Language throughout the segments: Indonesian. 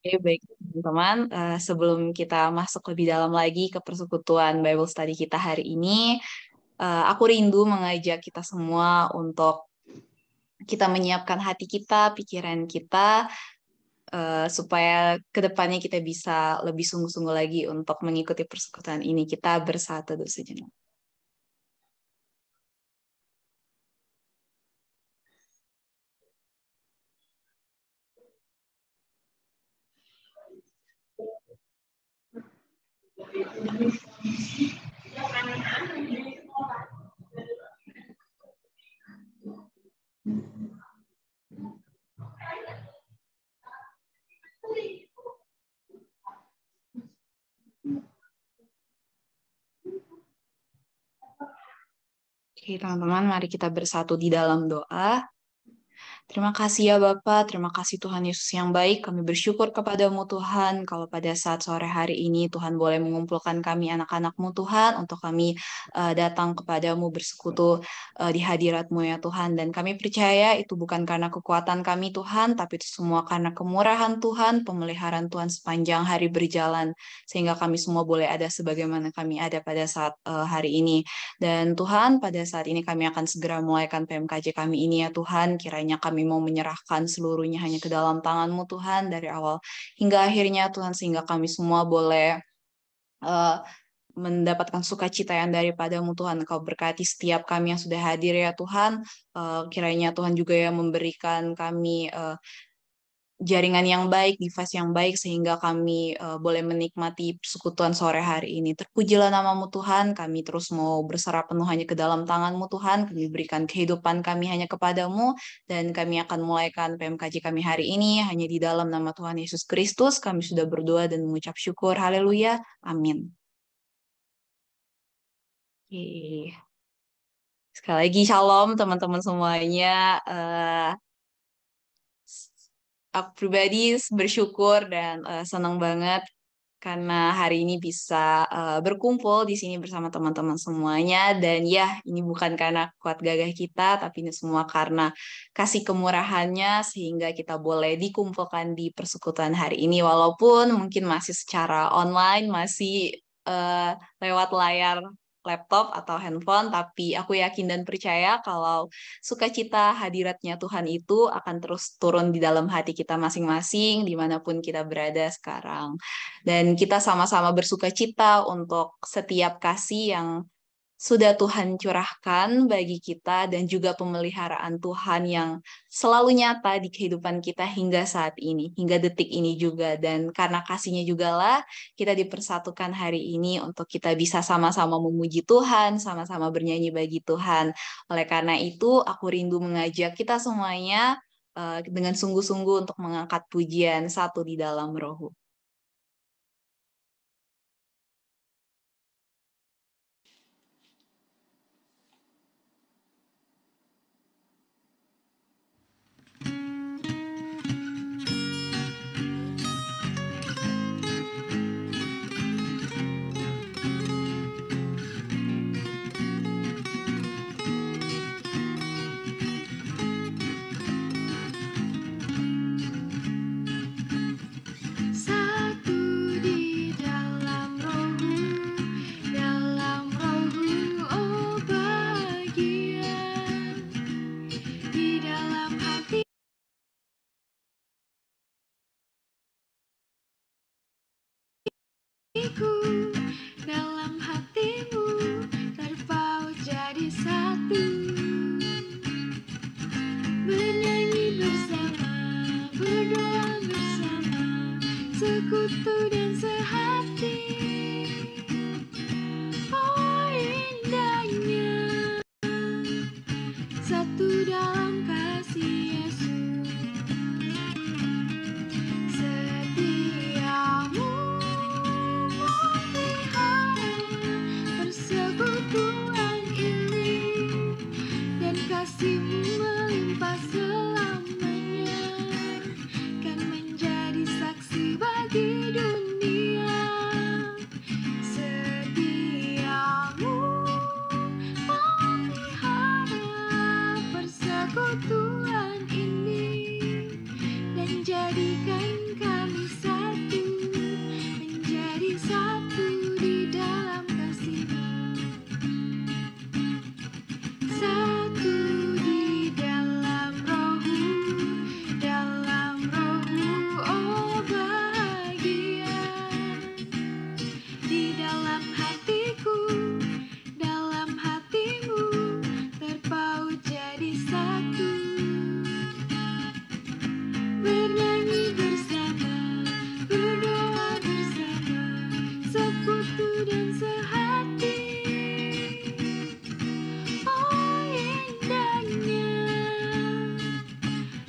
Oke, baik teman-teman. Sebelum kita masuk lebih dalam lagi ke persekutuan Bible Study kita hari ini, aku rindu mengajak kita semua untuk kita menyiapkan hati kita, pikiran kita, supaya kedepannya kita bisa lebih sungguh-sungguh lagi untuk mengikuti persekutuan ini. Kita bersatu dulu sejenak. Oke, teman-teman, mari kita bersatu di dalam doa. Terima kasih ya Bapak, terima kasih Tuhan Yesus yang baik. Kami bersyukur kepadamu Tuhan, kalau pada saat sore hari ini Tuhan boleh mengumpulkan kami anak-anak-Mu Tuhan, untuk kami datang kepadamu bersekutu di hadirat-Mu ya Tuhan. Dan kami percaya itu bukan karena kekuatan kami Tuhan, tapi itu semua karena kemurahan Tuhan, pemeliharaan Tuhan sepanjang hari berjalan, sehingga kami semua boleh ada sebagaimana kami ada pada saat hari ini. Dan Tuhan, pada saat ini kami akan segera mulaikan PMKJ kami ini ya Tuhan. Kiranya kami mau menyerahkan seluruhnya hanya ke dalam tangan-Mu Tuhan, dari awal hingga akhirnya Tuhan, sehingga kami semua boleh eh, mendapatkan sukacita yang daripada-Mu Tuhan. Engkau berkati setiap kami yang sudah hadir ya Tuhan. Kiranya Tuhan juga yang memberikan kami jaringan yang baik, device yang baik, sehingga kami boleh menikmati persekutuan sore hari ini. Terpujilah namamu Tuhan, kami terus mau berserah penuh hanya ke dalam tanganmu Tuhan, kami berikan kehidupan kami hanya kepadamu, dan kami akan mulaikan PMKJ kami hari ini hanya di dalam nama Tuhan Yesus Kristus. Kami sudah berdoa dan mengucap syukur. Haleluya. Amin. Oke. Sekali lagi shalom teman-teman semuanya. Eh, aku pribadi bersyukur dan senang banget karena hari ini bisa berkumpul di sini bersama teman-teman semuanya. Dan ya, ini bukan karena kuat gagah kita, tapi ini semua karena kasih kemurahannya, sehingga kita boleh dikumpulkan di persekutuan hari ini, walaupun mungkin masih secara online, masih eh, lewat layar laptop atau handphone, tapi aku yakin dan percaya kalau sukacita hadiratnya Tuhan itu akan terus turun di dalam hati kita masing-masing, dimanapun kita berada sekarang. Dan kita sama-sama bersuka cita untuk setiap kasih yang sudah Tuhan curahkan bagi kita, dan juga pemeliharaan Tuhan yang selalu nyata di kehidupan kita hingga saat ini, hingga detik ini juga. Dan karena kasihnya juga lah kita dipersatukan hari ini untuk kita bisa sama-sama memuji Tuhan, sama-sama bernyanyi bagi Tuhan. Oleh karena itu, aku rindu mengajak kita semuanya dengan sungguh-sungguh untuk mengangkat pujian satu di dalam roh. Satu di dalam rohmu, oh bahagia di dalam hatiku, dalam hatimu terpaut jadi satu, bernyanyi bersama, berdoa bersama, sekutu dan sehati. Oh indahnya satu dalam kasih Yesus, setiamu memelihara persekutuan ini, dan kasihmu melimpah selamanya, kan menjadi saksi bagi dunia. jadikan kami satu, menjadi satu di dalam kasih-Mu. Satu di dalam Roh-Mu, oh bahagia. Di dalam hatiku, dalam hatimu, terpaut jadi satu. Bernyanyi bersama, berdoa bersama, sekutu dan sehati. Oh indahnya,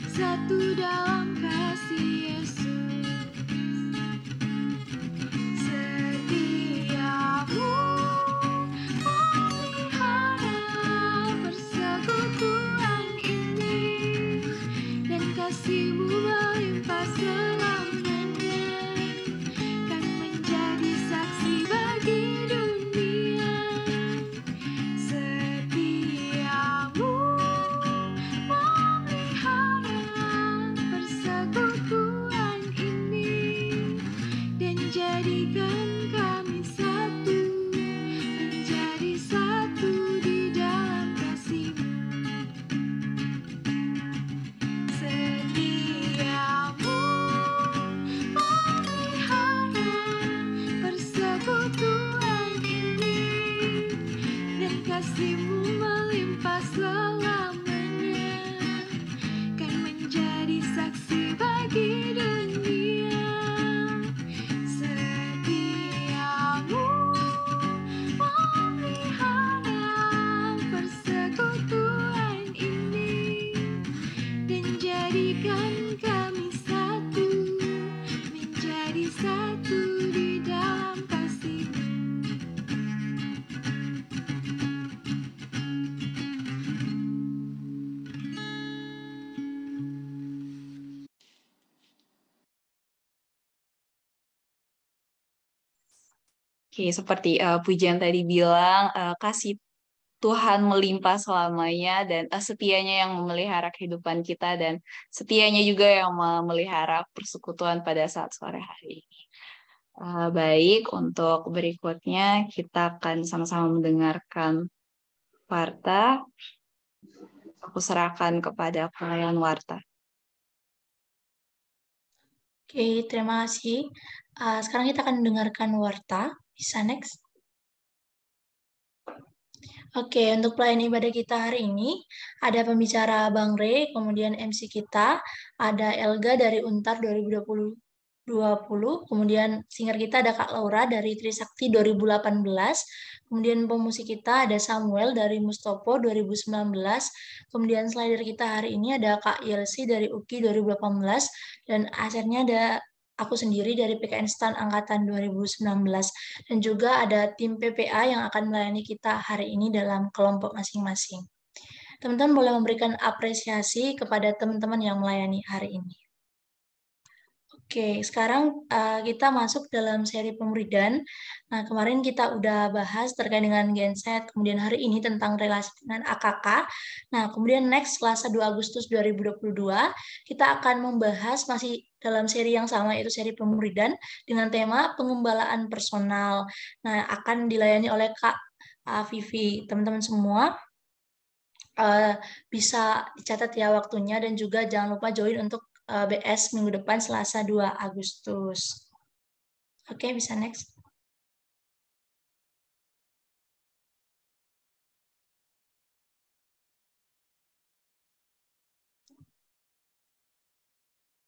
satu dalam kasih Yesus. Setiamu memelihara persekutuan ini, dan kasih-Mu melimpah selamanya, kan menjadi saksi bagi dunia. Setiamu memelihara persekutuan ini, dan jadikan kami satu, menjadi satu di dalam kasih-Mu. Setiamu memelihara persekutuan ini, dan kasih-Mu melimpah selamanya, kan menjadi saksi bagi dunia. Setiamu memelihara persekutuan ini, dan jadikan kami satu, menjadi satu di dalam kasih-Mu. Oke, seperti pujian tadi bilang, kasih Tuhan melimpah selamanya dan setianya yang memelihara kehidupan kita dan setianya juga yang memelihara persekutuan pada saat sore hari ini. Baik, untuk berikutnya kita akan sama-sama mendengarkan Warta. Aku serahkan kepada pelayan Warta. Oke, terima kasih. Sekarang kita akan mendengarkan Warta. Bisa next. Oke, untuk pelayan ibadah kita hari ini, ada pembicara Bang Rey, kemudian MC kita, ada Elga dari Untar 2020, kemudian singer kita ada Kak Laura dari Trisakti 2018, kemudian pemusik kita ada Samuel dari Mustopo 2019, kemudian slider kita hari ini ada Kak Yelsi dari UKI 2018, dan asernya ada aku sendiri dari PKN STAN Angkatan 2019, dan juga ada tim PPA yang akan melayani kita hari ini dalam kelompok masing-masing. Teman-teman boleh memberikan apresiasi kepada teman-teman yang melayani hari ini. Oke, sekarang kita masuk dalam seri pemuridan. Nah, kemarin kita udah bahas terkait dengan genset, kemudian hari ini tentang relasi dengan AKK. Nah, kemudian next, Selasa 2 Agustus 2022, kita akan membahas masih dalam seri yang sama, yaitu seri pemuridan, dengan tema pengembalaan personal. Nah, akan dilayani oleh Kak Vivi. Teman-teman semua, bisa dicatat ya waktunya, dan juga jangan lupa join untuk BS minggu depan Selasa 2 Agustus. Oke, bisa next.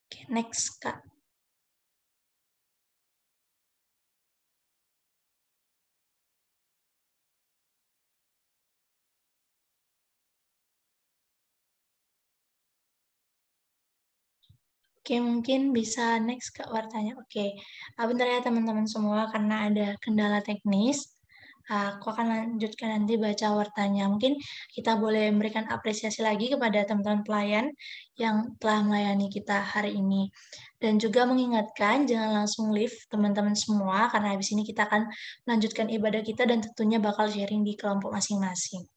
Oke, next, Kak. Oke, mungkin bisa next ke wartanya. Oke, bentar ya teman-teman semua, karena ada kendala teknis. Aku akan lanjutkan nanti baca wartanya. Mungkin kita boleh memberikan apresiasi lagi kepada teman-teman pelayan yang telah melayani kita hari ini. Dan juga mengingatkan, jangan langsung leave teman-teman semua, karena habis ini kita akan melanjutkan ibadah kita dan tentunya bakal sharing di kelompok masing-masing.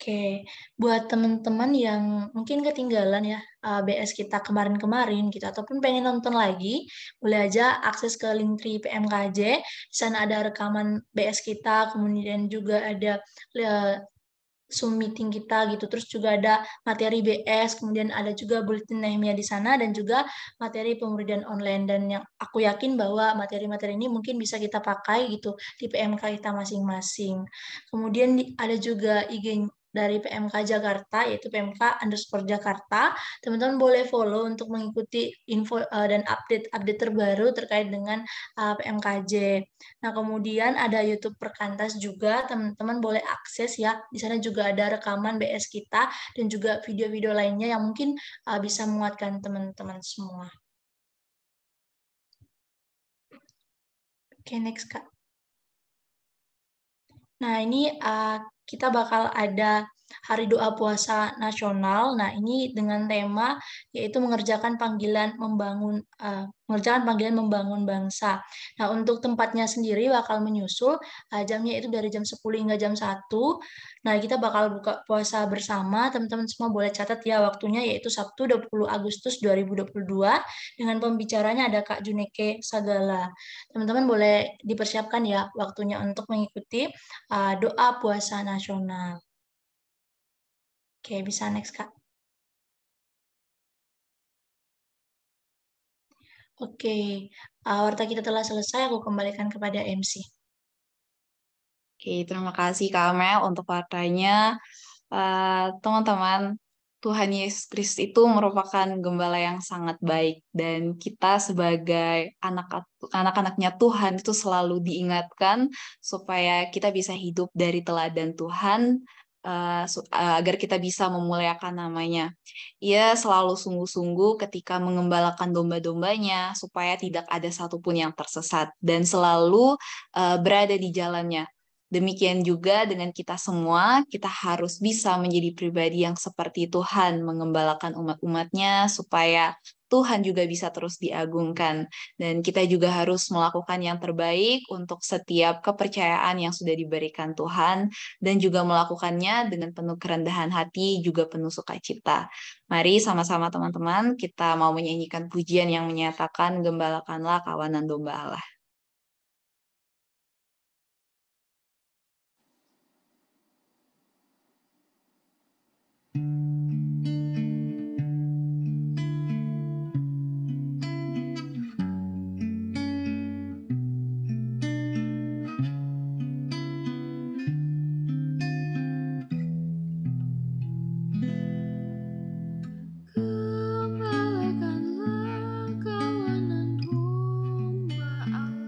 Oke, buat teman-teman yang mungkin ketinggalan ya BS kita kemarin-kemarin gitu ataupun pengen nonton lagi, boleh aja akses ke Linktree PMKJ. Di sana ada rekaman BS kita, kemudian juga ada Zoom meeting kita gitu. Terus juga ada materi BS, kemudian ada juga bulletin Nehemia di sana dan juga materi pemuridan online dan yang aku yakin bahwa materi-materi ini mungkin bisa kita pakai gitu di PMK kita masing-masing. Kemudian ada juga IG dari PMK Jakarta, yaitu PMK_Jakarta. Teman-teman boleh follow untuk mengikuti info dan update-update terbaru terkait dengan PMKJ. Nah, kemudian ada YouTube Perkantas juga, teman-teman boleh akses ya. Di sana juga ada rekaman BS kita dan juga video-video lainnya yang mungkin bisa menguatkan teman-teman semua. Oke, next Kak. Nah, ini kita bakal ada Hari Doa Puasa Nasional. Nah, ini dengan tema yaitu mengerjakan panggilan membangun bangsa. Nah, untuk tempatnya sendiri bakal menyusul jamnya itu dari jam 10 hingga jam 1. Nah, kita bakal buka puasa bersama. Teman-teman semua boleh catat ya waktunya yaitu Sabtu 20 Agustus 2022 dengan pembicaranya ada Kak Juneke Sagala. Teman-teman boleh dipersiapkan ya waktunya untuk mengikuti doa puasa nasional. Oke, bisa next, Kak. Oke, warta kita telah selesai, aku kembalikan kepada MC. Oke, terima kasih Kak Amel untuk partainya. Teman-teman, Tuhan Yesus Kristus itu merupakan gembala yang sangat baik dan kita sebagai anak-anaknya Tuhan itu selalu diingatkan supaya kita bisa hidup dari teladan Tuhan agar kita bisa memuliakan namanya. Ia selalu sungguh-sungguh ketika mengembalakan domba-dombanya supaya tidak ada satupun yang tersesat dan selalu berada di jalannya. Demikian juga dengan kita semua, kita harus bisa menjadi pribadi yang seperti Tuhan, mengembalakan umat-umatnya supaya Tuhan juga bisa terus diagungkan. Dan kita juga harus melakukan yang terbaik untuk setiap kepercayaan yang sudah diberikan Tuhan, dan juga melakukannya dengan penuh kerendahan hati, juga penuh sukacita. Mari sama-sama teman-teman, kita mau menyanyikan pujian yang menyatakan, Gembalakanlah kawanan domba Allah. Gembalakanlah kawanan domba Allah.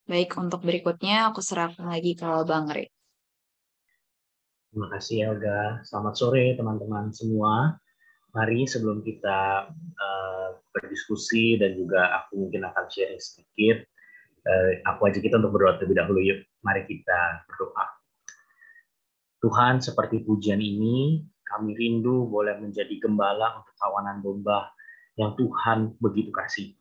Baik, untuk berikutnya aku serahkan lagi ke Bang Rey. Terima kasih Elga. Selamat sore teman-teman semua. Mari sebelum kita berdiskusi dan juga aku mungkin akan sharing sedikit, aku ajak kita untuk berdoa terlebih dahulu. Yuk, mari kita berdoa. Tuhan, seperti pujian ini, kami rindu boleh menjadi gembala untuk kawanan domba yang Tuhan begitu kasih.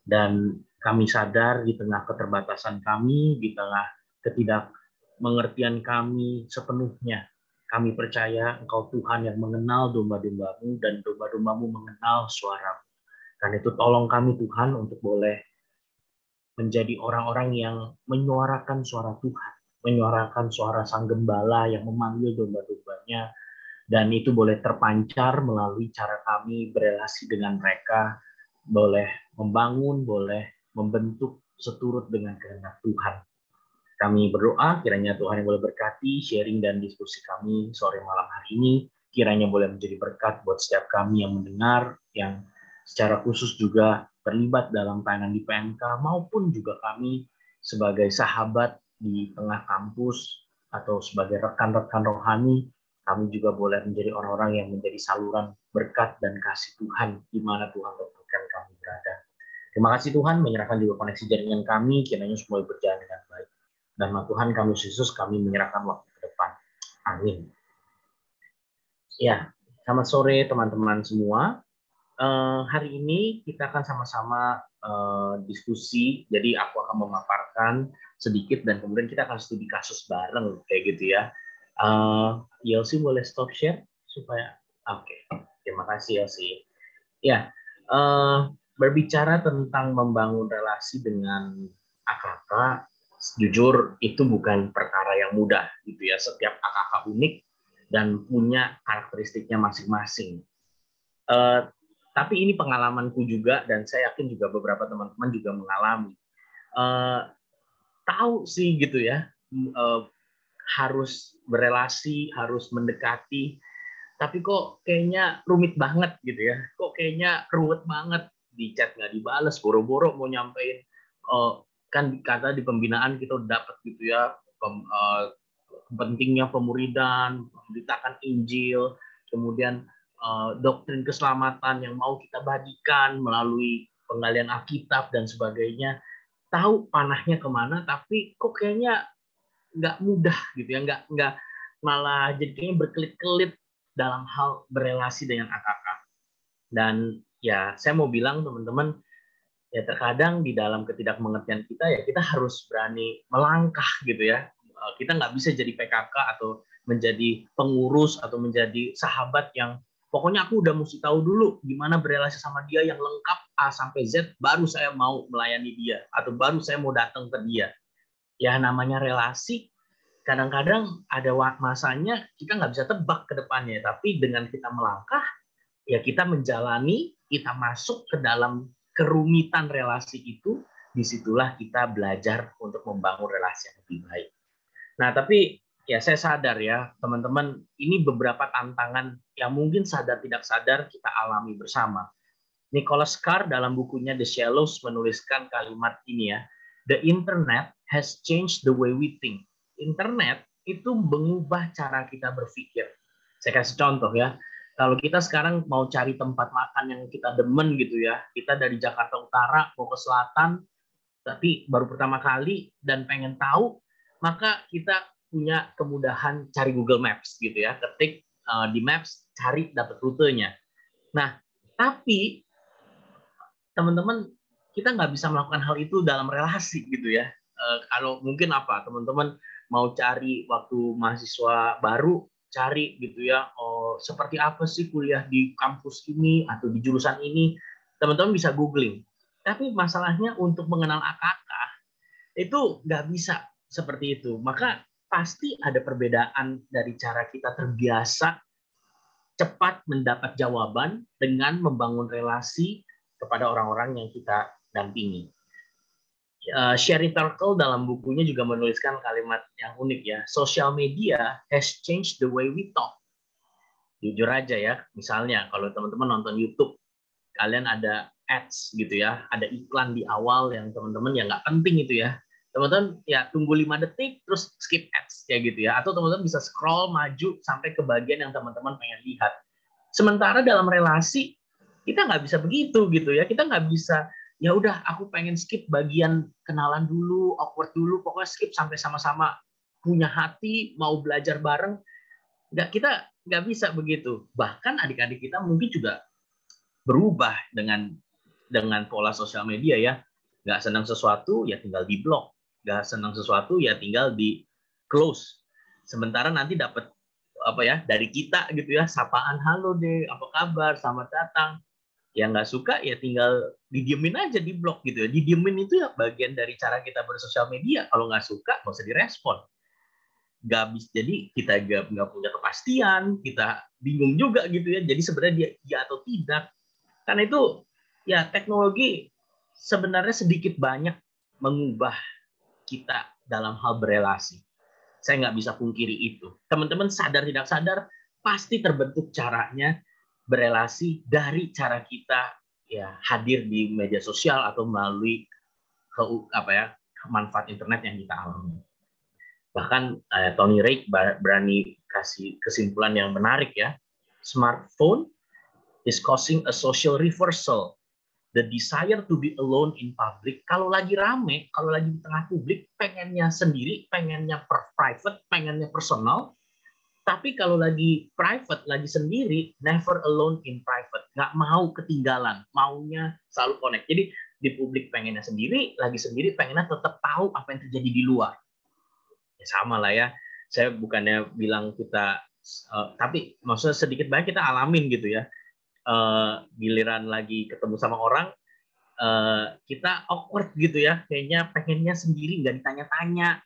Dan kami sadar di tengah keterbatasan kami, di tengah ketidakmengertian kami sepenuhnya, kami percaya Engkau Tuhan yang mengenal domba-dombamu dan domba-dombamu mengenal suara-Mu. Karena itu tolong kami Tuhan untuk boleh menjadi orang-orang yang menyuarakan suara Tuhan, menyuarakan suara Sang Gembala yang memanggil domba-dombanya, dan itu boleh terpancar melalui cara kami berelasi dengan mereka, boleh membangun, boleh membentuk seturut dengan kehendak Tuhan. Kami berdoa kiranya Tuhan yang boleh berkati sharing dan diskusi kami sore malam hari ini, kiranya boleh menjadi berkat buat setiap kami yang mendengar, yang secara khusus juga terlibat dalam pelayanan di PMK, maupun juga kami sebagai sahabat di tengah kampus atau sebagai rekan-rekan rohani, kami juga boleh menjadi orang-orang yang menjadi saluran berkat dan kasih Tuhan di mana Tuhan tempatkan kami berada. Terima kasih Tuhan, menyerahkan juga koneksi jaringan kami, kiranya semua berjalan dengan baik. Dan Tuhan kami Yesus, kami menyerahkan waktu ke depan. Amin. Ya, selamat sore teman-teman semua. Hari ini kita akan sama-sama diskusi. Jadi aku akan memaparkan sedikit dan kemudian kita akan studi kasus bareng kayak gitu ya. Yelsi boleh stop share supaya oke. Terima kasih Yelsi. Ya, berbicara tentang membangun relasi dengan AKK, jujur itu bukan perkara yang mudah gitu ya. Setiap AKK unik dan punya karakteristiknya masing-masing. Tapi ini pengalamanku juga dan saya yakin juga beberapa teman-teman juga mengalami. Tahu sih gitu ya, harus berelasi, harus mendekati, tapi kok kayaknya rumit banget gitu ya. Kok kayaknya ruwet banget, di chat nggak dibales, boro-boro mau nyampein. Kan kata di pembinaan kita udah dapat gitu ya, pentingnya pemuridan, memberitakan Injil, kemudian doktrin keselamatan yang mau kita bagikan melalui penggalian Alkitab dan sebagainya. Tahu panahnya kemana, tapi kok kayaknya nggak mudah gitu ya, nggak malah jadi kayaknya berkelit-kelit dalam hal berelasi dengan AKK. Dan ya saya mau bilang teman-teman, ya terkadang di dalam ketidakmengertian kita ya kita harus berani melangkah gitu ya. Kita nggak bisa jadi PKK atau menjadi pengurus atau menjadi sahabat yang pokoknya aku udah mesti tahu dulu gimana berelasi sama dia yang lengkap A sampai Z, baru saya mau melayani dia atau baru saya mau datang ke dia. Ya namanya relasi, kadang-kadang ada masanya kita nggak bisa tebak ke depannya, tapi dengan kita melangkah, ya kita menjalani, kita masuk ke dalam kerumitan relasi itu, disitulah kita belajar untuk membangun relasi yang lebih baik. Nah, tapi ya saya sadar ya, teman-teman, ini beberapa tantangan yang mungkin sadar tidak sadar kita alami bersama. Nicholas Carr dalam bukunya The Shallows menuliskan kalimat ini ya, "The internet has changed the way we think." Internet itu mengubah cara kita berpikir. Saya kasih contoh ya, kalau kita sekarang mau cari tempat makan yang kita demen gitu ya, kita dari Jakarta Utara mau ke selatan, tapi baru pertama kali dan pengen tahu, maka kita punya kemudahan cari Google Maps gitu ya, ketik di Maps, cari dapat rutenya. Nah, tapi teman-teman, kita nggak bisa melakukan hal itu dalam relasi gitu ya. Kalau mungkin apa, teman-teman mau cari waktu mahasiswa baru, cari gitu ya, seperti apa sih kuliah di kampus ini atau di jurusan ini, teman-teman bisa googling. Tapi masalahnya untuk mengenal AKK, itu nggak bisa seperti itu. Maka pasti ada perbedaan dari cara kita terbiasa cepat mendapat jawaban dengan membangun relasi kepada orang-orang yang kita dampingi. Sherry Turkle dalam bukunya juga menuliskan kalimat yang unik ya. Social media has changed the way we talk. Jujur aja ya, misalnya kalau teman-teman nonton YouTube, kalian ada ads gitu ya, ada iklan di awal yang teman-teman ya nggak penting itu ya. Teman-teman ya tunggu 5 detik terus skip ads kayak gitu ya, atau teman-teman bisa scroll maju sampai ke bagian yang teman-teman pengen lihat. Sementara dalam relasi kita nggak bisa begitu gitu ya, kita nggak bisa ya udah aku pengen skip bagian kenalan dulu, awkward dulu, pokoknya skip sampai sama-sama punya hati mau belajar bareng. Kita nggak bisa begitu. Bahkan adik-adik kita mungkin juga berubah dengan pola sosial media ya. Nggak senang sesuatu ya tinggal di blok, nggak senang sesuatu ya tinggal di close. Sementara nanti dapat apa ya dari kita gitu ya, sapaan halo deh, apa kabar, selamat datang. Yang nggak suka ya tinggal didiemin aja di blok gitu ya. Didiemin itu ya bagian dari cara kita bersosial media. Kalau nggak suka nggak usah direspon. Nggak bisa, jadi kita nggak punya kepastian, kita bingung juga gitu ya. Jadi sebenarnya dia ya atau tidak. Karena itu ya teknologi sebenarnya sedikit banyak mengubah kita dalam hal berelasi. Saya nggak bisa pungkiri itu. Teman-teman sadar tidak sadar pasti terbentuk caranya berelasi dari cara kita ya hadir di media sosial atau melalui manfaat internet yang kita alami. Bahkan Tony Reik berani kasih kesimpulan yang menarik ya. Smartphone is causing a social reversal. The desire to be alone in public. Kalau lagi rame, kalau lagi di tengah publik, pengennya sendiri, pengennya private, pengennya personal. Tapi kalau lagi private, lagi sendiri, never alone in private. Nggak mau ketinggalan, maunya selalu connect. Jadi di publik pengennya sendiri, lagi sendiri pengennya tetap tahu apa yang terjadi di luar. Ya sama lah ya. Saya bukannya bilang kita, tapi maksudnya sedikit banyak kita alamin gitu ya. Giliran lagi ketemu sama orang, kita awkward gitu ya, kayaknya pengennya sendiri nggak ditanya-tanya,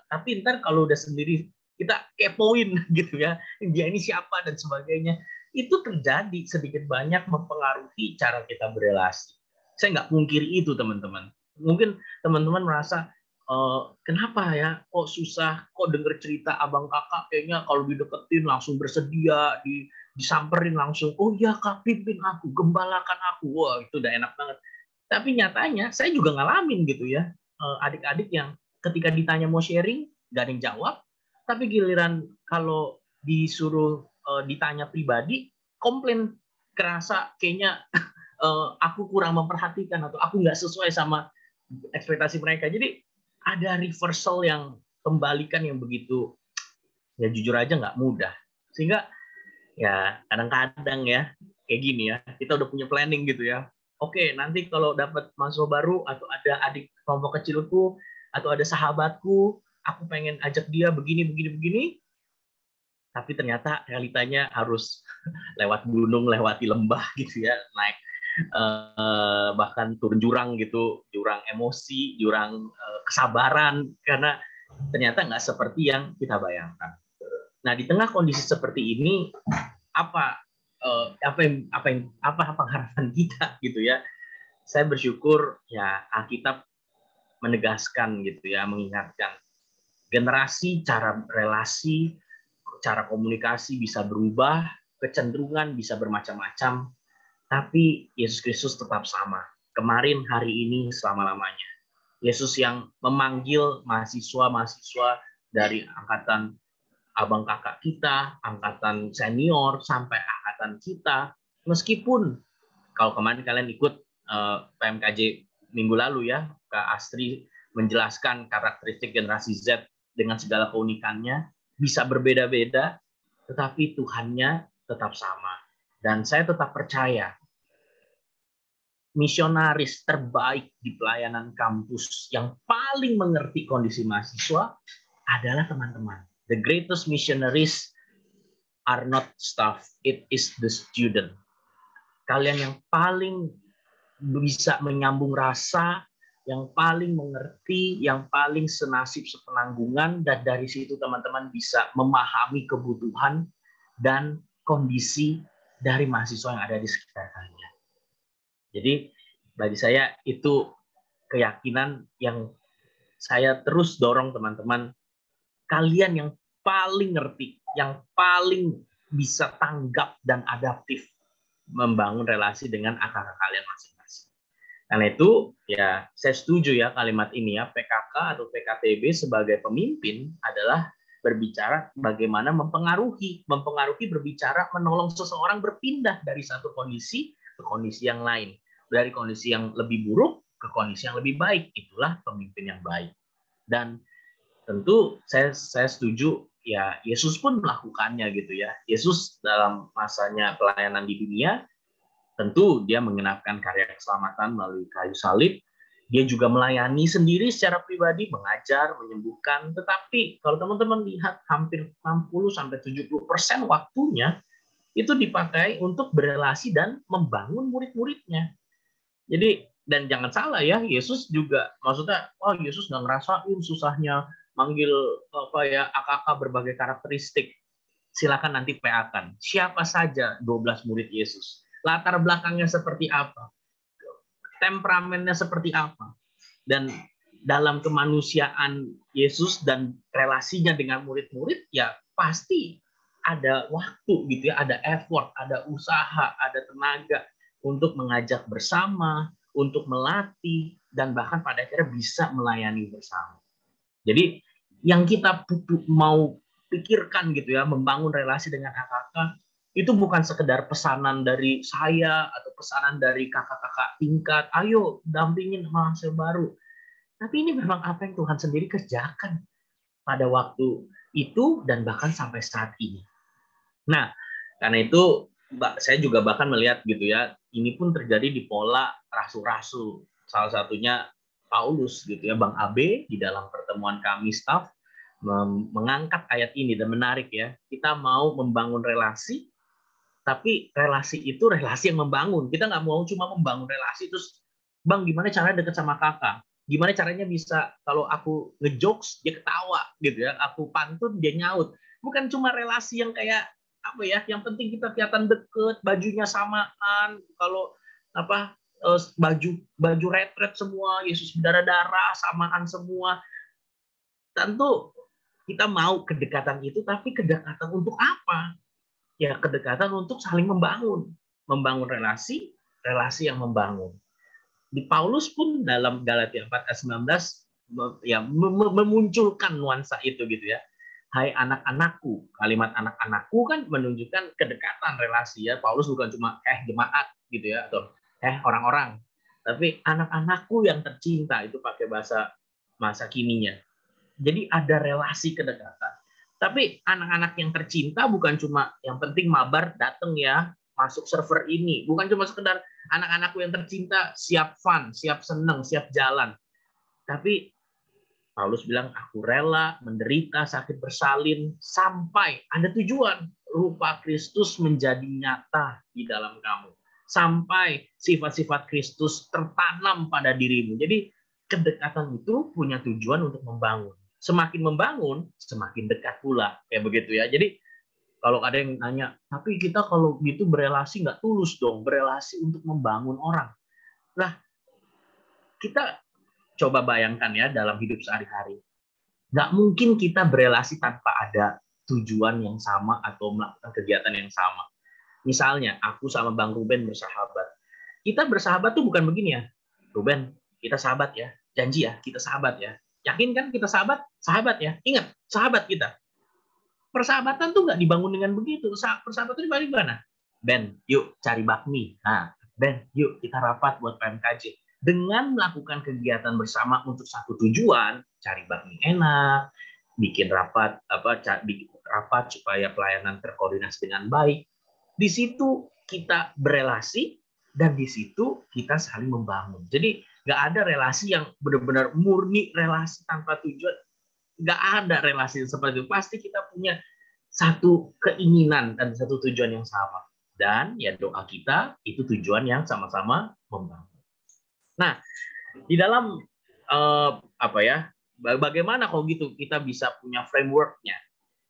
tapi ntar kalau udah sendiri kita kepoin gitu ya, dia ini siapa dan sebagainya. Itu terjadi sedikit banyak mempengaruhi cara kita berelasi. Saya nggak pungkiri itu teman-teman. Mungkin teman-teman merasa kenapa ya kok susah, kok denger cerita abang kakak kayaknya kalau dideketin langsung bersedia, disamperin langsung, oh ya kak pimpin aku, gembalakan aku, wah itu udah enak banget. Tapi nyatanya saya juga ngalamin gitu ya, adik-adik yang ketika ditanya mau sharing gak ada yang jawab, tapi giliran kalau disuruh ditanya pribadi komplain, kerasa kayaknya aku kurang memperhatikan atau aku nggak sesuai sama ekspektasi mereka. Jadi ada reversal yang kembalikan yang begitu ya jujur aja nggak mudah. Sehingga ya kadang-kadang ya kayak gini ya, kita udah punya planning gitu ya. Oke, nanti kalau dapat mahasiswa baru atau ada adik kelompok kecilku atau ada sahabatku, aku pengen ajak dia begini. Tapi ternyata realitanya harus lewat gunung, lewati lembah gitu ya, naik bahkan turun jurang gitu, jurang emosi, jurang kesabaran, karena ternyata nggak seperti yang kita bayangkan. Nah, di tengah kondisi seperti ini, apa harapan kita gitu ya? Saya bersyukur ya Alkitab menegaskan gitu ya, mengingatkan generasi, cara relasi, cara komunikasi bisa berubah, kecenderungan bisa bermacam-macam, tapi Yesus Kristus tetap sama. Kemarin, hari ini, selama-lamanya. Yesus yang memanggil mahasiswa-mahasiswa dari angkatan abang kakak kita, angkatan senior, sampai angkatan kita, meskipun kalau kemarin kalian ikut PMKJ minggu lalu ya, Kak Astri menjelaskan karakteristik generasi Z dengan segala keunikannya, bisa berbeda-beda, tetapi Tuhannya tetap sama. Dan saya tetap percaya, misionaris terbaik di pelayanan kampus yang paling mengerti kondisi mahasiswa adalah teman-teman. The greatest missionaries are not staff, it is the student. Kalian yang paling bisa menyambung rasa, yang paling mengerti, yang paling senasib sepenanggungan, dan dari situ teman-teman bisa memahami kebutuhan dan kondisi dari mahasiswa yang ada di sekitar kalian. Jadi bagi saya itu keyakinan yang saya terus dorong teman-teman. Kalian yang paling ngerti, yang paling bisa tanggap dan adaptif membangun relasi dengan akar kalian masing-masing. Karena itu ya saya setuju ya kalimat ini ya, PKK atau PKTB sebagai pemimpin adalah berbicara bagaimana mempengaruhi berbicara menolong seseorang berpindah dari satu kondisi ke kondisi yang lain, dari kondisi yang lebih buruk ke kondisi yang lebih baik. Itulah pemimpin yang baik. Dan tentu saya setuju ya, Yesus pun melakukannya gitu ya. Yesus dalam masanya pelayanan di dunia tentu dia mengenapkan karya keselamatan melalui kayu salib. Dia juga melayani sendiri secara pribadi, mengajar, menyembuhkan. Tetapi kalau teman-teman lihat hampir 60-70% waktunya itu dipakai untuk berelasi dan membangun murid-muridnya. Jadi, dan jangan salah ya, Yesus juga maksudnya, Yesus nggak ngerasain susahnya manggil AKK berbagai karakteristik. Silakan nanti PA-kan. Siapa saja 12 murid Yesus? Latar belakangnya seperti apa? Temperamennya seperti apa? Dan dalam kemanusiaan Yesus dan relasinya dengan murid-murid, ya pasti ada waktu gitu ya, ada effort, ada usaha, ada tenaga untuk mengajak bersama, untuk melatih, dan bahkan pada akhirnya bisa melayani bersama. Jadi yang kita mau pikirkan gitu ya, membangun relasi dengan AKK, itu bukan sekedar pesanan dari saya atau pesanan dari kakak-kakak tingkat, ayo dampingin mahasiswa baru. Tapi ini memang apa yang Tuhan sendiri kerjakan pada waktu itu dan bahkan sampai saat ini. Nah, karena itu saya juga bahkan melihat gitu ya, ini pun terjadi di pola rasul-rasul. Salah satunya Paulus gitu ya, Bang Abe di dalam pertemuan kami staff mengangkat ayat ini dan menarik ya. Kita mau membangun relasi, tapi relasi itu relasi yang membangun. Kita nggak mau cuma membangun relasi terus, Bang gimana caranya deket sama kakak? Gimana caranya bisa kalau aku ngejokes dia ketawa gitu ya, aku pantun dia nyaut. Bukan cuma relasi yang kayak apa ya, yang penting kita kelihatan deket, bajunya samaan, kalau baju retret semua, Yesus berdarah-darah, samaan semua. Tentu kita mau kedekatan itu, tapi kedekatan untuk apa? Ya kedekatan untuk saling membangun relasi yang membangun. Di Paulus pun dalam Galatia 4 ayat 19 ya memunculkan nuansa itu gitu ya. Hai anak-anakku, kalimat anak-anakku kan menunjukkan kedekatan relasi ya. Paulus bukan cuma jemaat gitu ya, atau orang-orang, tapi anak-anakku yang tercinta, itu pakai masa kininya. Jadi ada relasi kedekatan. Tapi anak-anak yang tercinta bukan cuma yang penting mabar datang ya, masuk server ini. Bukan cuma sekedar anak-anakku yang tercinta siap fun, siap seneng, siap jalan. Tapi Paulus bilang, aku rela menderita sakit bersalin sampai ada tujuan. Rupa Kristus menjadi nyata di dalam kamu. Sampai sifat-sifat Kristus tertanam pada dirimu. Jadi kedekatan itu punya tujuan untuk membangun. Semakin membangun, semakin dekat pula. Kayak begitu ya. Jadi kalau ada yang nanya, tapi kita kalau gitu berelasi nggak tulus dong. Berelasi untuk membangun orang. Nah, kita coba bayangkan ya dalam hidup sehari-hari. Nggak mungkin kita berelasi tanpa ada tujuan yang sama atau melakukan kegiatan yang sama. Misalnya, aku sama Bang Ruben bersahabat. Kita bersahabat tuh bukan begini ya. Ruben, kita sahabat ya. Janji ya, kita sahabat ya. Yakin kan kita sahabat? Sahabat ya. Ingat, sahabat kita. Persahabatan tuh nggak dibangun dengan begitu. Persahabatan dibangun gimana? Ben, yuk cari bakmi. Nah, Ben, yuk kita rapat buat PMKJ. Dengan melakukan kegiatan bersama untuk satu tujuan, cari bakmi enak, bikin rapat supaya pelayanan terkoordinasi dengan baik. Di situ kita berelasi dan di situ kita saling membangun. Jadi nggak ada relasi yang benar-benar murni relasi tanpa tujuan. Nggak ada relasi seperti itu. Pasti kita punya satu keinginan dan satu tujuan yang sama. Dan ya doa kita itu tujuan yang sama-sama membangun. Nah, di dalam bagaimana kalau gitu kita bisa punya framework-nya.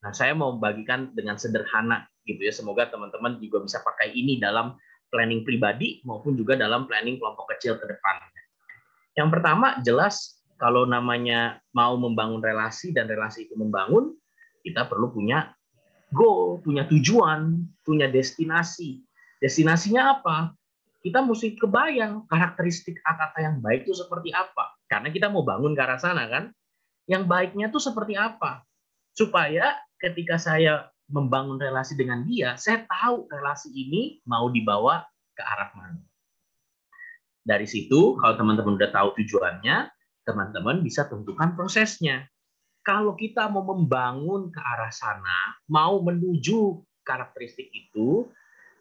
Nah, saya mau bagikan dengan sederhana gitu ya. Semoga teman-teman juga bisa pakai ini dalam planning pribadi maupun juga dalam planning kelompok kecil ke depannya. Yang pertama, jelas kalau namanya mau membangun relasi dan relasi itu membangun, kita perlu punya goal, punya tujuan, punya destinasi. Destinasinya apa? kita mesti kebayang karakteristik AKK yang baik itu seperti apa. Karena kita mau bangun ke arah sana kan. Yang baiknya itu seperti apa. Supaya ketika saya membangun relasi dengan dia, saya tahu relasi ini mau dibawa ke arah mana. Dari situ, kalau teman-teman udah tahu tujuannya, teman-teman bisa tentukan prosesnya. Kalau kita mau membangun ke arah sana, mau menuju karakteristik itu,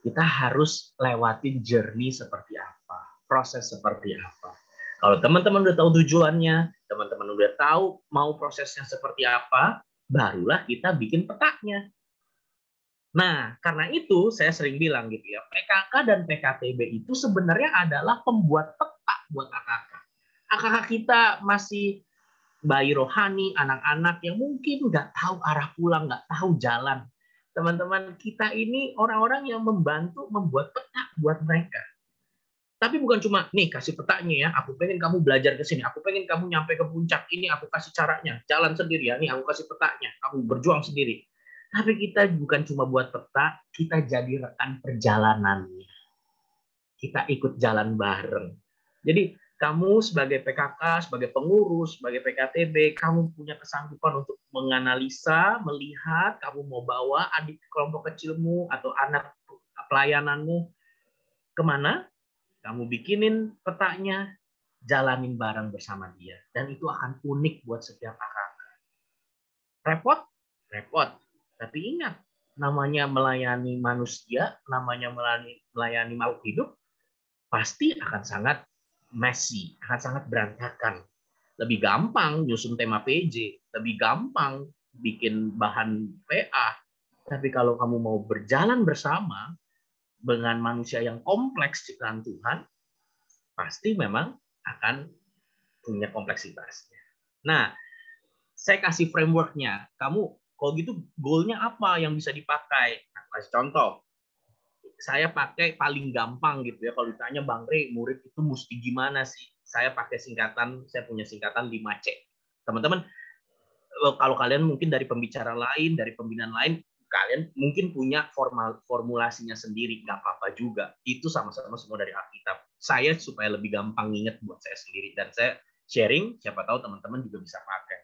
kita harus lewatin journey seperti apa, proses seperti apa. Kalau teman-teman udah tahu tujuannya, teman-teman udah tahu mau prosesnya seperti apa, barulah kita bikin petanya. Nah, karena itu saya sering bilang gitu ya, PKK dan PKTB itu sebenarnya adalah pembuat peta buat AKK. AKK kita masih bayi rohani, anak-anak yang mungkin nggak tahu arah pulang, nggak tahu jalan. Teman-teman kita ini orang-orang yang membantu membuat peta buat mereka. Tapi bukan cuma, nih kasih petanya ya, aku pengen kamu belajar ke sini, aku pengen kamu nyampe ke puncak, ini aku kasih caranya, jalan sendiri ya, nih aku kasih petanya, kamu berjuang sendiri. Tapi kita bukan cuma buat peta, kita jadi rekan perjalanannya. Kita ikut jalan bareng. Jadi kamu sebagai PKK, sebagai pengurus, sebagai PKTB, kamu punya kesanggupan untuk menganalisa, melihat, kamu mau bawa adik kelompok kecilmu atau anak pelayananmu kemana, kamu bikinin petanya, jalanin bareng bersama dia. Dan itu akan unik buat setiap kakak. Repot? Repot. Tapi ingat, namanya melayani manusia, namanya melayani makhluk hidup, pasti akan sangat messy, akan sangat berantakan. Lebih gampang nyusun tema PJ, lebih gampang bikin bahan PA. Tapi kalau kamu mau berjalan bersama dengan manusia yang kompleks ciptaan Tuhan, pasti memang akan punya kompleksitasnya. Nah, saya kasih framework-nya. Kamu kalau gitu goal-nya apa yang bisa dipakai? Nah, kasih contoh. Saya pakai paling gampang gitu ya. Kalau ditanya Bang Rey, murid itu mesti gimana sih? Saya pakai singkatan, saya punya singkatan 5C. Teman-teman, kalau kalian mungkin dari pembicara lain, dari pembinaan lain, kalian mungkin punya formulasinya sendiri, nggak apa-apa juga. Itu sama-sama semua dari Alkitab. Saya supaya lebih gampang ingat buat saya sendiri. Dan saya sharing, siapa tahu teman-teman juga bisa pakai.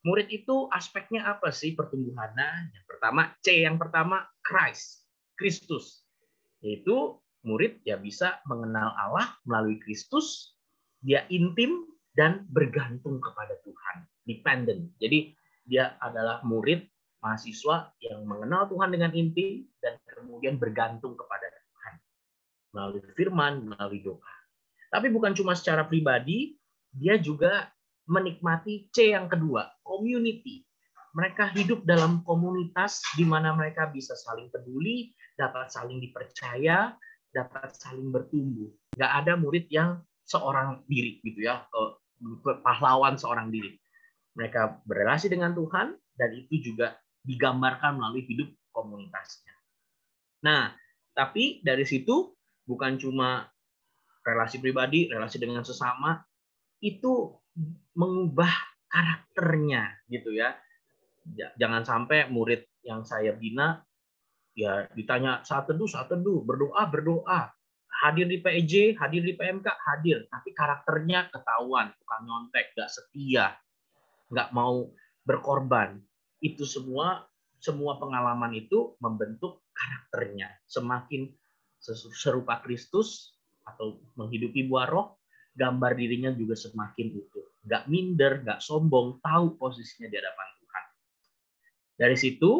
Murid itu aspeknya apa sih pertumbuhannya? Yang pertama, C yang pertama, Christ, Kristus. Yaitu murid ya bisa mengenal Allah melalui Kristus, dia intim dan bergantung kepada Tuhan, dependent. Jadi dia adalah murid mahasiswa yang mengenal Tuhan dengan intim dan kemudian bergantung kepada Tuhan melalui firman, melalui doa. Tapi bukan cuma secara pribadi, dia juga menikmati C yang kedua, community. Mereka hidup dalam komunitas di mana mereka bisa saling peduli, dapat saling dipercaya, dapat saling bertumbuh. Nggak ada murid yang seorang diri gitu ya, pahlawan seorang diri. Mereka berrelasi dengan Tuhan dan itu juga digambarkan melalui hidup komunitasnya. Nah, tapi dari situ bukan cuma relasi pribadi, relasi dengan sesama, itu mengubah karakternya gitu ya. Jangan sampai murid yang saya bina ya ditanya saat teduh, berdoa, hadir di PEJ, hadir di PMK, hadir, tapi karakternya ketahuan, tukang nyontek, nggak setia, nggak mau berkorban. Itu semua pengalaman itu membentuk karakternya. Semakin serupa Kristus atau menghidupi buah roh, gambar dirinya juga semakin utuh. Nggak minder, nggak sombong, tahu posisinya di hadapan Tuhan. Dari situ,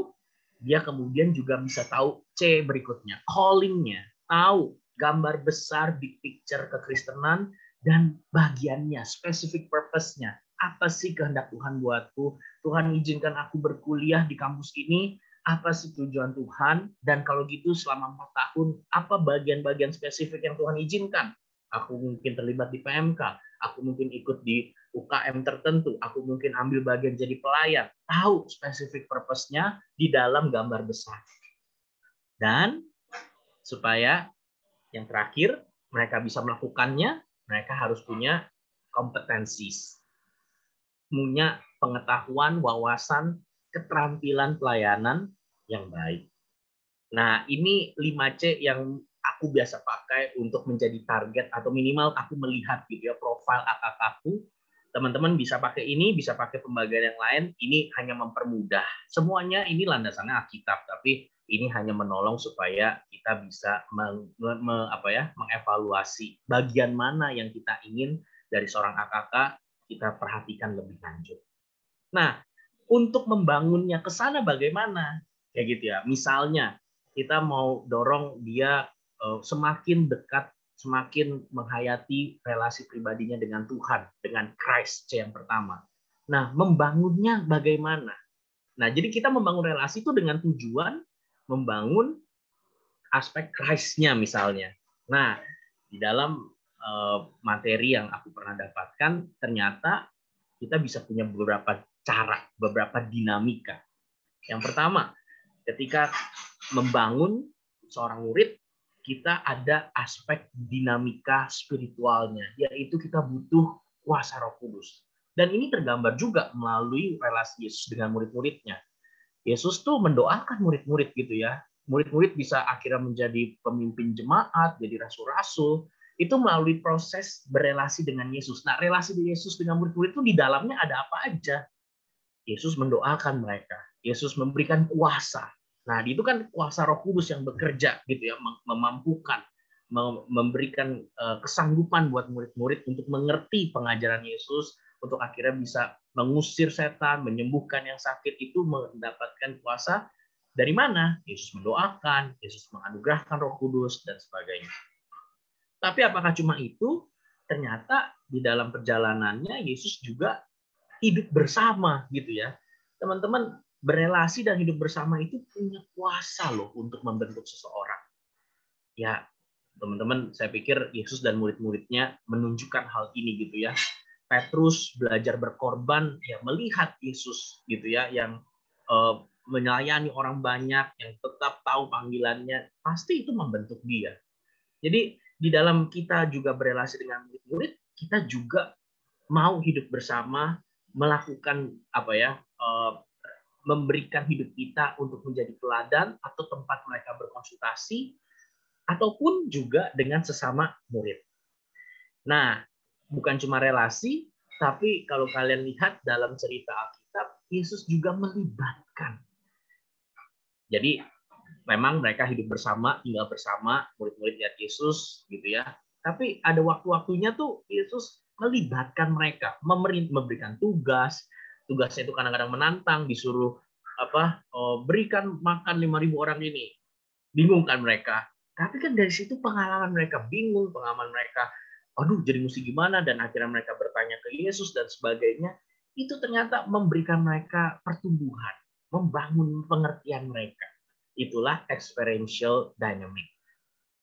dia kemudian juga bisa tahu C berikutnya, calling-nya, tahu gambar besar, big picture kekristenan, dan bagiannya, specific purpose-nya. Apa sih kehendak Tuhan buatku? Tuhan izinkan aku berkuliah di kampus ini, apa sih tujuan Tuhan? Dan kalau gitu selama 4 tahun, apa bagian-bagian spesifik yang Tuhan izinkan? Aku mungkin terlibat di PMK, aku mungkin ikut di UKM tertentu, aku mungkin ambil bagian jadi pelayan. Tahu spesifik purpose-nya di dalam gambar besar. Dan supaya yang terakhir, mereka bisa melakukannya, mereka harus punya kompetensi. Punya pengetahuan, wawasan, keterampilan pelayanan yang baik. Nah, ini 5C yang aku biasa pakai untuk menjadi target atau minimal aku melihat gitu ya profil AKK-ku. Teman-teman bisa pakai ini, bisa pakai pembagian yang lain. Ini hanya mempermudah. Semuanya ini landasannya Alkitab, tapi ini hanya menolong supaya kita bisa mengevaluasi bagian mana yang kita ingin dari seorang AKK kita perhatikan lebih lanjut. Nah, untuk membangunnya ke sana bagaimana? Kayak gitu ya. Misalnya kita mau dorong dia semakin dekat, semakin menghayati relasi pribadinya dengan Tuhan, dengan Christ yang pertama. Nah, membangunnya bagaimana? Nah, jadi kita membangun relasi itu dengan tujuan membangun aspek Christ-nya misalnya. Nah, di dalam materi yang aku pernah dapatkan, ternyata kita bisa punya beberapa cara, beberapa dinamika. Yang pertama, ketika membangun seorang murid, kita ada aspek dinamika spiritualnya, yaitu kita butuh kuasa Roh Kudus. Dan ini tergambar juga melalui relasi Yesus dengan murid-muridnya. Yesus tuh mendoakan murid-murid gitu ya. Murid-murid bisa akhirnya menjadi pemimpin jemaat, jadi rasul-rasul. Itu melalui proses berelasi dengan Yesus. Nah, relasi Yesus dengan murid-murid itu di dalamnya ada apa aja? Yesus mendoakan mereka. Yesus memberikan kuasa. Nah, itu kan kuasa Roh Kudus yang bekerja gitu ya, memampukan, memberikan kesanggupan buat murid-murid untuk mengerti pengajaran Yesus, untuk akhirnya bisa mengusir setan, menyembuhkan yang sakit. Itu mendapatkan kuasa dari mana? Yesus mendoakan, Yesus menganugerahkan Roh Kudus dan sebagainya. Tapi apakah cuma itu? Ternyata di dalam perjalanannya Yesus juga hidup bersama gitu ya. Teman-teman, berelasi dan hidup bersama itu punya kuasa loh untuk membentuk seseorang. Ya, teman-teman, saya pikir Yesus dan murid-muridnya menunjukkan hal ini gitu ya. Petrus belajar berkorban, ya melihat Yesus gitu ya, yang melayani orang banyak, yang tetap tahu panggilannya, pasti itu membentuk dia. Jadi di dalam kita juga berelasi dengan murid-murid, kita juga mau hidup bersama, melakukan memberikan hidup kita untuk menjadi teladan atau tempat mereka berkonsultasi, ataupun juga dengan sesama murid. Nah, bukan cuma relasi, tapi kalau kalian lihat dalam cerita Alkitab, Yesus juga melibatkan. Jadi memang mereka hidup bersama, tinggal bersama, murid-murid lihat Yesus gitu ya. Tapi ada waktu-waktunya tuh Yesus melibatkan mereka, memberikan tugas. Tugasnya itu kadang-kadang menantang, disuruh berikan makan 5.000 orang ini. Bingung kan mereka. Tapi kan dari situ pengalaman mereka bingung, pengalaman mereka, aduh jadi mesti gimana, dan akhirnya mereka bertanya ke Yesus dan sebagainya. Itu ternyata memberikan mereka pertumbuhan, membangun pengertian mereka. Itulah experiential dynamic.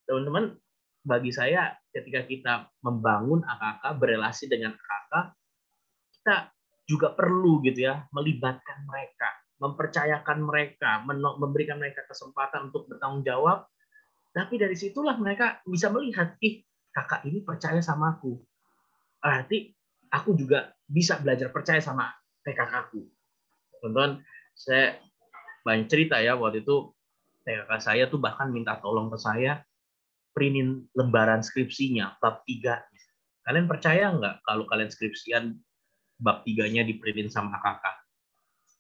Teman-teman, bagi saya ketika kita membangun AKK, berelasi dengan AKK, kita juga perlu gitu ya melibatkan mereka, mempercayakan mereka, memberikan mereka kesempatan untuk bertanggung jawab. Tapi dari situlah mereka bisa melihat, kakak ini percaya sama aku. Berarti aku juga bisa belajar percaya sama kakakku. Teman-teman, saya banyak cerita ya, waktu itu kakak saya tuh bahkan minta tolong ke saya printin lembaran skripsinya bab 3. Kalian percaya nggak kalau kalian skripsian bab 3-nya diprintin sama kakak?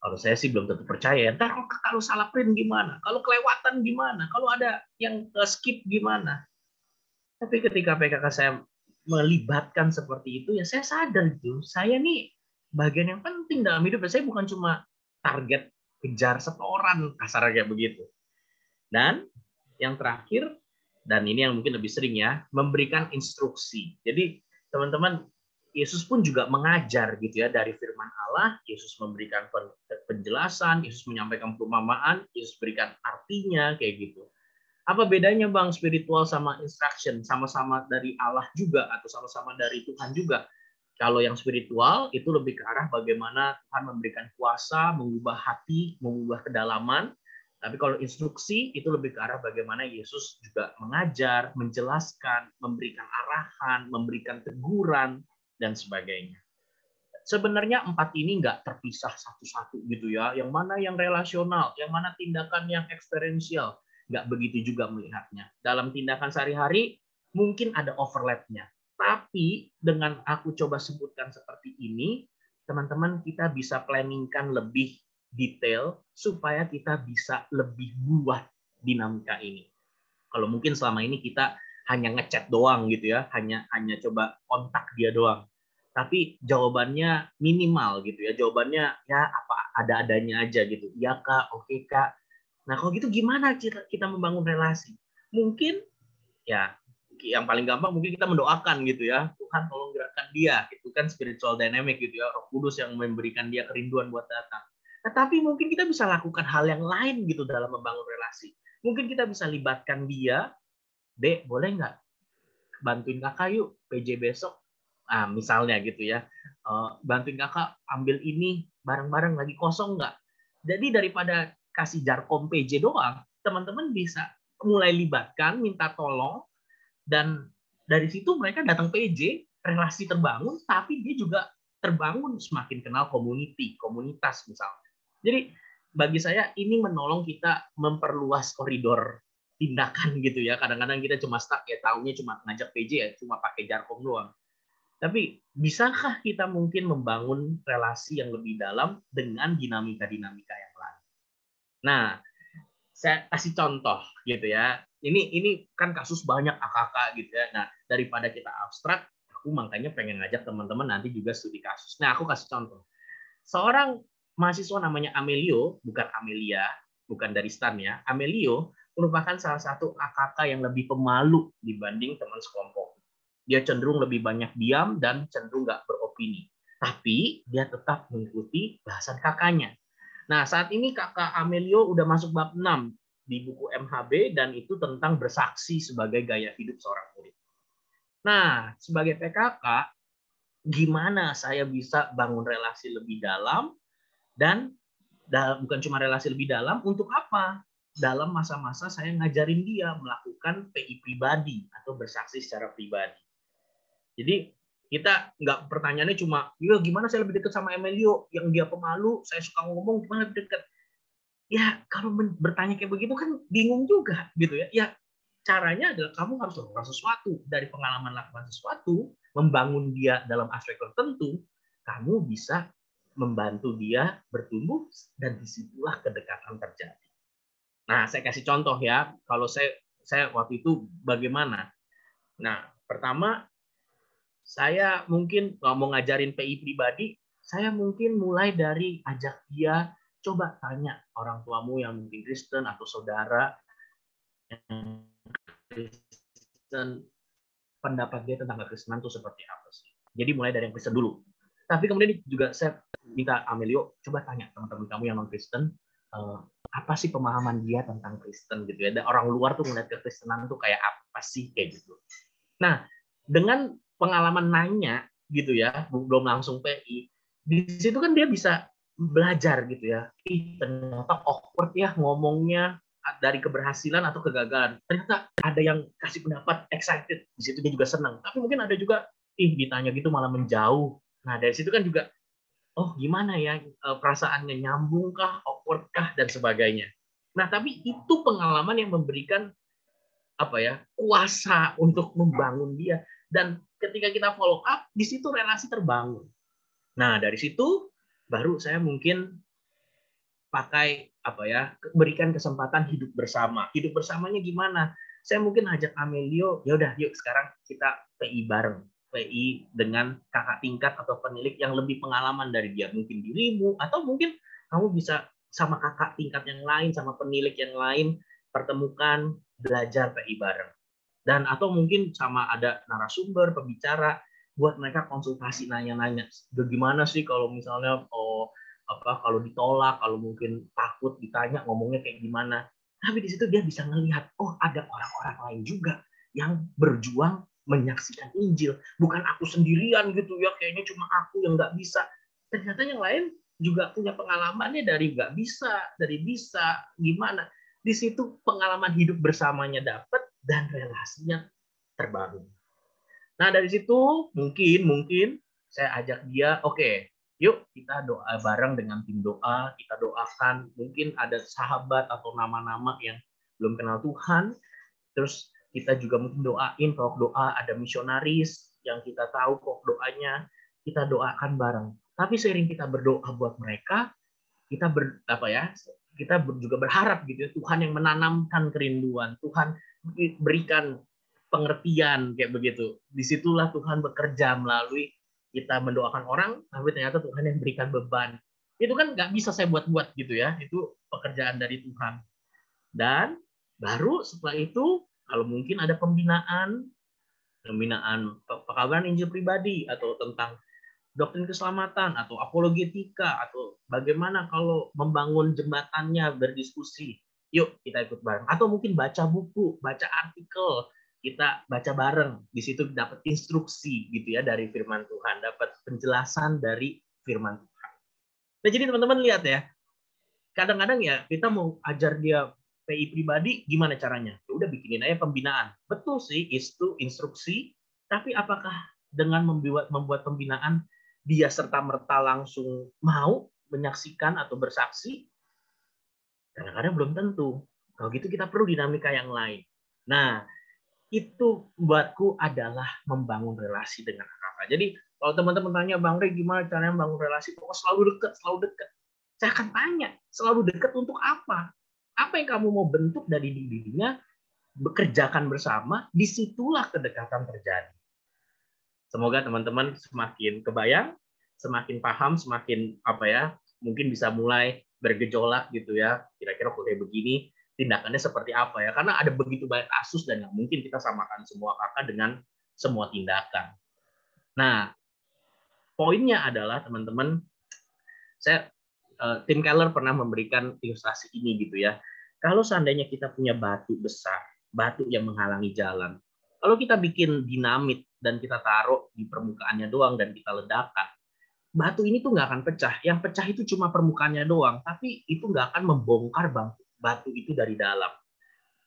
Kalau saya sih belum tentu percaya. Ntar kalau salah print gimana? Kalau kelewatan gimana? Kalau ada yang skip gimana? Tapi ketika PKK saya melibatkan seperti itu, ya saya sadar gitu. Saya nih bagian yang penting dalam hidup. Saya bukan cuma target kejar setoran, kasarnya kayak begitu. Dan yang terakhir, dan ini yang mungkin lebih sering ya, memberikan instruksi. Jadi teman-teman, Yesus pun juga mengajar gitu ya, dari firman Allah. Yesus memberikan penjelasan, Yesus menyampaikan perumpamaan, Yesus berikan artinya kayak gitu. Apa bedanya Bang spiritual sama instruction? Sama-sama dari Allah juga atau sama-sama dari Tuhan juga? Kalau yang spiritual itu lebih ke arah bagaimana Tuhan memberikan kuasa, mengubah hati, mengubah kedalaman. Tapi kalau instruksi itu lebih ke arah bagaimana Yesus juga mengajar, menjelaskan, memberikan arahan, memberikan teguran, dan sebagainya. Sebenarnya 4 ini nggak terpisah satu-satu gitu ya. Yang mana yang relasional, yang mana tindakan yang eksperiensial, nggak begitu juga melihatnya. Dalam tindakan sehari-hari mungkin ada overlap-nya. Tapi dengan aku coba sebutkan seperti ini, teman-teman kita bisa planningkan lebih detail supaya kita bisa lebih buat dinamika ini. Kalau mungkin selama ini kita hanya ngechat doang gitu ya, hanya coba kontak dia doang. Tapi jawabannya minimal gitu ya. Jawabannya ya apa ada-adanya aja gitu. Iya Kak, oke Kak. Nah, kalau gitu gimana kita membangun relasi? Mungkin ya yang paling gampang mungkin kita mendoakan gitu ya. Tuhan tolong gerakkan dia. Itu kan spiritual dynamic gitu ya. Roh Kudus yang memberikan dia kerinduan buat datang. Nah, tapi mungkin kita bisa lakukan hal yang lain gitu dalam membangun relasi. Mungkin kita bisa libatkan dia, Dek, boleh nggak bantuin kakak yuk PJ besok? Nah, misalnya gitu ya. Bantuin kakak ambil ini bareng-bareng lagi kosong nggak? Jadi daripada kasih jarkom PJ doang, teman-teman bisa mulai libatkan, minta tolong, dan dari situ mereka datang PJ, relasi terbangun, tapi dia juga terbangun semakin kenal komunitas misalnya. Jadi bagi saya ini menolong kita memperluas koridor tindakan gitu ya. Kadang-kadang kita cuma stuck ya, taunya cuma ngajak PJ ya, cuma pakai jarkom doang. Tapi bisakah kita mungkin membangun relasi yang lebih dalam dengan dinamika-dinamika yang lain? Nah, saya kasih contoh gitu ya. Ini kan kasus banyak AKK gitu ya. Nah, daripada kita abstrak, aku makanya pengen ngajak teman-teman nanti juga studi kasus. Nah, aku kasih contoh. Seorang mahasiswa namanya Amelio, bukan Amelia, bukan dari STAN ya. Amelio merupakan salah satu AKK yang lebih pemalu dibanding teman sekelompok. Dia cenderung lebih banyak diam dan cenderung nggak beropini. Tapi dia tetap mengikuti bahasan kakaknya. Nah, saat ini kakak Amelio udah masuk bab 6 di buku MHB dan itu tentang bersaksi sebagai gaya hidup seorang murid. Nah, sebagai PKK, gimana saya bisa bangun relasi lebih dalam dan bukan cuma relasi lebih dalam, untuk apa? Dalam masa-masa saya ngajarin dia melakukan PI pribadi atau bersaksi secara pribadi. Jadi kita nggak pertanyaannya cuma, ya gimana saya lebih dekat sama Emilio, yang dia pemalu, saya suka ngomong, gimana lebih dekat? Ya kalau bertanya kayak begitu kan bingung juga gitu ya. Ya caranya adalah kamu harus lakukan sesuatu. Dari pengalaman lakukan sesuatu, membangun dia dalam aspek tertentu, kamu bisa membantu dia bertumbuh dan disitulah kedekatan terjadi. Nah, saya kasih contoh ya. Kalau saya waktu itu bagaimana? Nah, pertama saya mungkin kalau mau ngajarin PI pribadi, saya mungkin mulai dari ajak dia, coba tanya orang tuamu yang mungkin Kristen atau saudara yang Kristen, pendapat dia tentang kekristenan itu seperti apa sih. Jadi mulai dari yang Kristen dulu. Tapi kemudian juga saya minta Amelio, coba tanya teman-teman kamu yang non-Kristen, apa sih pemahaman dia tentang Kristen gitu ya. Dan orang luar tuh melihat kekristenan tuh kayak apa sih kayak gitu. Nah, dengan pengalaman nanya gitu ya, belum langsung PI, di situ kan dia bisa belajar gitu ya. Ternyata awkward ya ngomongnya, dari keberhasilan atau kegagalan. Ternyata ada yang kasih pendapat excited, di situ dia juga senang. Tapi mungkin ada juga ditanya gitu malah menjauh. Nah, dari situ kan juga oh gimana ya perasaannya, nyambung kah, awkward kah dan sebagainya. Nah, tapi itu pengalaman yang memberikan apa ya, kuasa untuk membangun dia, dan ketika kita follow up di situ relasi terbangun. Nah, dari situ baru saya mungkin pakai apa ya, berikan kesempatan hidup bersama. Hidup bersamanya gimana? Saya mungkin ajak Amelio, ya udah yuk sekarang kita PI bareng. PI dengan kakak tingkat atau penilik yang lebih pengalaman dari dia, mungkin dirimu atau mungkin kamu bisa sama kakak tingkat yang lain, sama penilik yang lain, pertemukan, belajar PI bareng. Dan atau mungkin sama ada narasumber, pembicara, buat mereka konsultasi, nanya-nanya, bagaimana sih kalau misalnya kalau ditolak, kalau mungkin takut ditanya ngomongnya kayak gimana. Tapi di situ dia bisa melihat, oh ada orang-orang lain juga yang berjuang menyaksikan Injil. Bukan aku sendirian gitu ya, kayaknya cuma aku yang nggak bisa. Ternyata yang lain juga punya pengalamannya dari nggak bisa, dari bisa, gimana. Di situ pengalaman hidup bersamanya dapat dan relasinya terbangun. Nah dari situ mungkin saya ajak dia, oke, yuk kita doa bareng dengan tim doa, kita doakan, mungkin ada sahabat atau nama-nama yang belum kenal Tuhan. Terus kita juga mungkin doain pokok doa, ada misionaris yang kita tahu pokok doanya, kita doakan bareng. Tapi seiring kita berdoa buat mereka, kita juga berharap gitu ya, Tuhan yang menanamkan kerinduan, Tuhan berikan pengertian kayak begitu. Disitulah Tuhan bekerja melalui kita mendoakan orang, tapi ternyata Tuhan yang berikan beban. Itu kan nggak bisa saya buat-buat gitu ya, itu pekerjaan dari Tuhan. Dan baru setelah itu, kalau mungkin ada pembinaan pekabaran Injil pribadi atau tentang doktrin keselamatan atau apologetika atau bagaimana kalau membangun jembatannya, berdiskusi. Yuk kita ikut bareng. Atau mungkin baca buku, baca artikel, kita baca bareng. Di situ dapat instruksi gitu ya dari firman Tuhan, dapat penjelasan dari firman Tuhan. Nah, jadi teman-teman lihat ya, kadang-kadang ya kita mau ajar dia PI pribadi, gimana caranya? Ya udah bikinin aja pembinaan. Betul sih, itu instruksi, tapi apakah dengan membuat pembinaan dia serta-merta langsung mau menyaksikan atau bersaksi? Kadang-kadang belum tentu. Kalau gitu kita perlu dinamika yang lain. Nah, itu buatku adalah membangun relasi dengan kakak. Jadi kalau teman-teman tanya, Bang Rey gimana caranya membangun relasi? Pokoknya selalu dekat. Saya akan tanya, selalu dekat untuk apa? Apa yang kamu mau bentuk dari dirinya, bekerjakan bersama, disitulah kedekatan terjadi. Semoga teman-teman semakin kebayang, semakin paham, semakin mungkin bisa mulai bergejolak gitu ya. Kira-kira kayak begini, tindakannya seperti apa ya? Karena ada begitu banyak kasus dan nggak mungkin kita samakan semua kakak dengan semua tindakan. Nah, poinnya adalah teman-teman, Tim Keller pernah memberikan ilustrasi ini gitu ya. Kalau seandainya kita punya batu besar, batu yang menghalangi jalan, kalau kita bikin dinamit dan kita taruh di permukaannya doang dan kita ledakan, batu ini tuh nggak akan pecah. Yang pecah itu cuma permukaannya doang, tapi itu nggak akan membongkar batu itu dari dalam.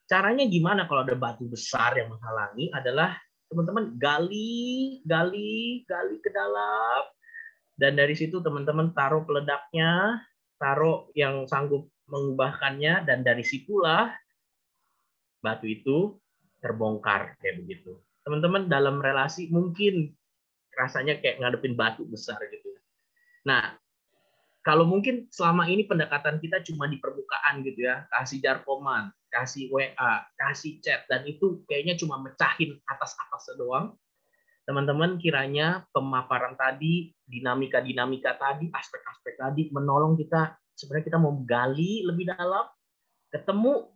Caranya gimana kalau ada batu besar yang menghalangi? Adalah teman-teman gali ke dalam, dan dari situ teman-teman taruh peledaknya, taruh yang sanggup mengubahkannya, dan dari situlah batu itu terbongkar kayak begitu. Teman-teman dalam relasi mungkin rasanya kayak ngadepin batu besar gitu. Nah, kalau mungkin selama ini pendekatan kita cuma di permukaan gitu ya, kasih jarkoman, kasih WA, kasih chat, dan itu kayaknya cuma mecahin atas-atas doang. Teman-teman kiranya pemaparan tadi, dinamika-dinamika tadi, aspek-aspek tadi menolong kita, sebenarnya kita mau gali lebih dalam, ketemu,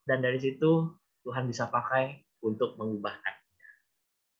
dan dari situ Tuhan bisa pakai untuk mengubahkan.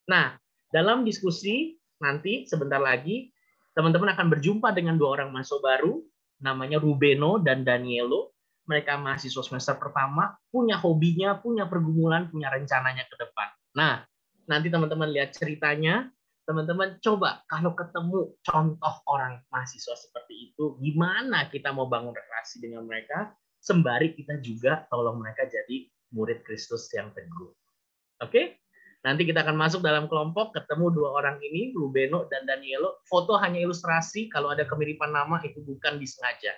Nah, dalam diskusi nanti sebentar lagi, teman-teman akan berjumpa dengan dua orang mahasiswa baru, namanya Rubeno dan Danielo. Mereka mahasiswa semester pertama, punya hobinya, punya pergumulan, punya rencananya ke depan. Nah, nanti teman-teman lihat ceritanya, teman-teman coba kalau ketemu contoh orang mahasiswa seperti itu, gimana kita mau bangun relasi dengan mereka, sembari kita juga tolong mereka jadi murid Kristus yang teguh. Oke? Nanti kita akan masuk dalam kelompok, ketemu dua orang ini, Rubeno dan Danielo. Foto hanya ilustrasi, kalau ada kemiripan nama itu bukan disengaja.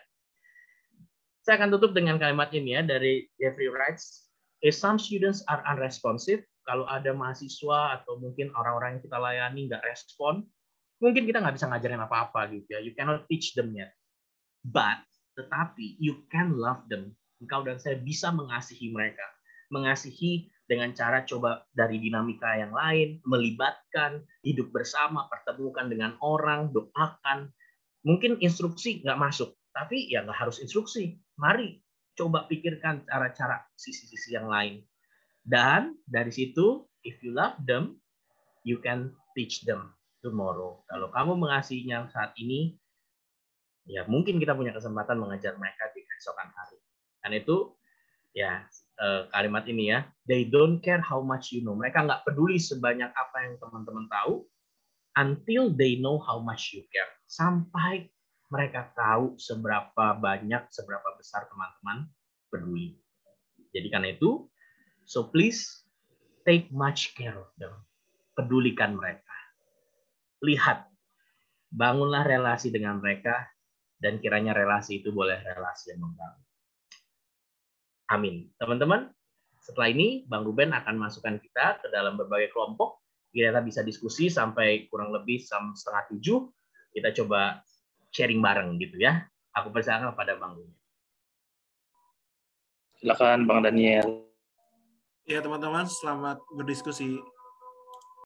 Saya akan tutup dengan kalimat ini ya, dari Jeffrey Wrights. If some students are unresponsive, kalau ada mahasiswa atau mungkin orang-orang yang kita layani nggak respon, mungkin kita nggak bisa ngajarin apa-apa gitu ya. You cannot teach them yet. But, tetapi you can love them. Engkau dan saya bisa mengasihi mereka. Mengasihi dengan cara coba dari dinamika yang lain, melibatkan, hidup bersama, pertemukan dengan orang, doakan. Mungkin instruksi nggak masuk, tapi ya nggak harus instruksi. Mari coba pikirkan cara-cara sisi-sisi yang lain. Dan dari situ, if you love them, you can teach them tomorrow. Kalau kamu mengasihinya saat ini, ya mungkin kita punya kesempatan mengajar mereka di keesokan hari. Dan itu ya kalimat ini ya, they don't care how much you know. Mereka nggak peduli sebanyak apa yang teman-teman tahu, until they know how much you care. Sampai mereka tahu seberapa banyak, seberapa besar teman-teman peduli. Jadi karena itu, so please take much care of them. Pedulikan mereka. Lihat, bangunlah relasi dengan mereka, dan kiranya relasi itu boleh relasi yang membangun. Amin. Teman-teman, Setelah ini, Bang Ruben akan masukkan kita ke dalam berbagai kelompok. Kita bisa diskusi sampai kurang lebih jam 6:30. Kita coba sharing bareng gitu ya. Aku persilakan kepada Bang Ruben. Silakan Bang Daniel. Ya teman-teman, selamat berdiskusi